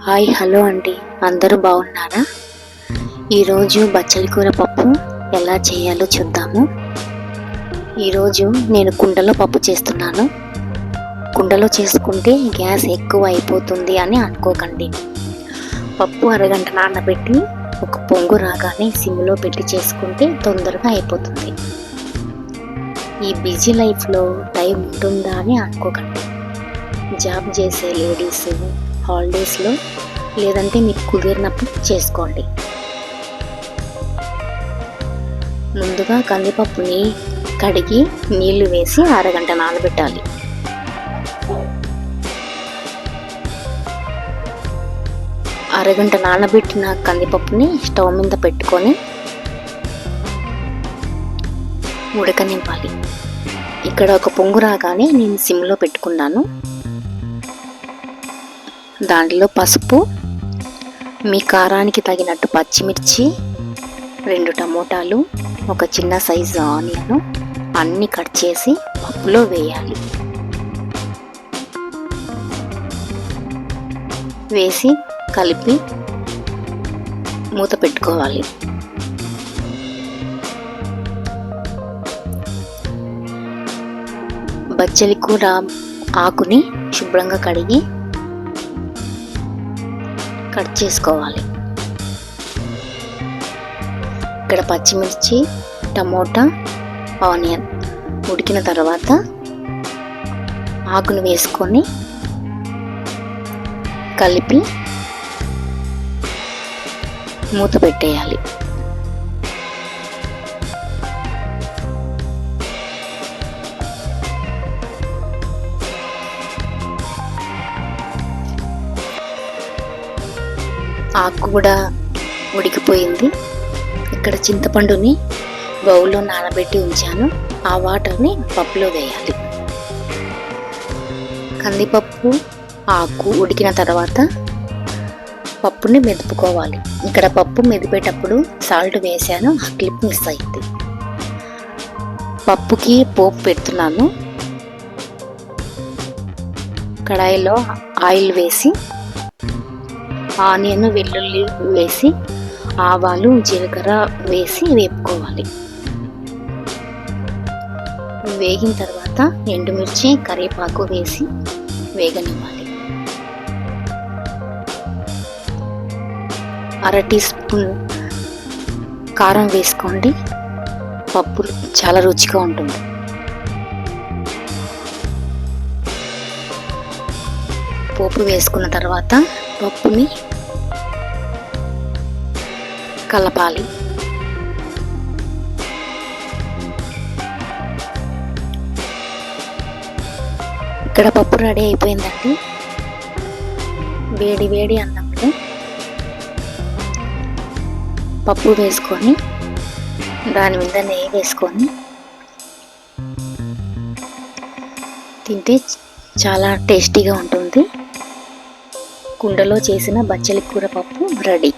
Hi hello అండి, అందరూ బాగున్నారా? ఈరోజు బచ్చలి కూర పప్పు ఎలా చేయాలో చూద్దాము. ఈరోజు నేను కుండలో పప్పు చేస్తున్నాను. కుండలో చేసుకుంటే గ్యాస్ ఎక్కువ అయిపోతుంది అని అనుకోకండి. పప్పు అరగంట నానబెట్టి ఒక పొంగు రాగానే సిమ్లో పెట్టి చేసుకుంటే తొందరగా అయిపోతుంది. ఈ బిజీ లైఫ్లో టైం ఉంటుందా అని అనుకోకండి. జాబ్ చేసే లేడీస్ హాలిడేస్లో లేదంటే మీకు కుదిరినప్పుడు చేసుకోండి. ముందుగా కందిపప్పుని కడిగి నీళ్లు వేసి అరగంట నానబెట్టాలి. అరగంట నానబెట్టిన కందిపప్పుని స్టవ్ మీద పెట్టుకొని ఉడకనింపాలి. ఇక్కడ ఒక పొంగు రాగానే నేను సిమ్లో పెట్టుకున్నాను. దాంట్లో పసుపు, మీ కారానికి తగినట్టు పచ్చిమిర్చి, 2 టమోటాలు, ఒక చిన్న సైజు ఆనియన్ అన్నీ కట్ చేసి పప్పులో వేయాలి. వేసి కలిపి మూత పెట్టుకోవాలి. బచ్చలి కూర ఆకుని శుభ్రంగా కడిగి కట్ చేసుకోవాలి. ఇక్కడ పచ్చిమిర్చి, టమోటా, ఆనియన్ ఉడికిన తర్వాత ఆకును వేసుకొని కలిపి మూత పెట్టేయాలి. ఆకు కూడా ఉడికిపోయింది. ఇక్కడ చింతపండుని బౌల్లో నానబెట్టి ఉంచాను. ఆ వాటర్ని పప్పులో వేయాలి. కందిపప్పు ఆకు ఉడికిన తర్వాత పప్పుని మెదుపుకోవాలి. ఇక్కడ పప్పు మెదిపేటప్పుడు సాల్ట్ వేసాను, ఆ క్లిప్ మిస్ అయింది. పప్పుకి పోపు పెడుతున్నాను. కడాయిలో ఆయిల్ వేసి ఆనియన్, వెల్లుల్లి వేసి ఆవాలు, జీలకర్ర వేసి వేపుకోవాలి. వేగిన తర్వాత ఎండుమిర్చి, కరివేపాకు వేసి వేగనివ్వాలి. 1/2 టీ స్పూన్ కారం వేసుకోండి. పప్పు చాలా రుచిగా ఉంటుంది. పోపు వేసుకున్న తర్వాత పప్పుని కలపాలి. ఇక్కడ పప్పు రెడీ అయిపోయిందండి. వేడి వేడి అన్నంలో పప్పు వేసుకొని దాని మీద నెయ్యి వేసుకొని తింటే చాలా టేస్టీగా ఉంటుంది. కుండలో చేసిన బచ్చలి కూర పప్పు రెడీ.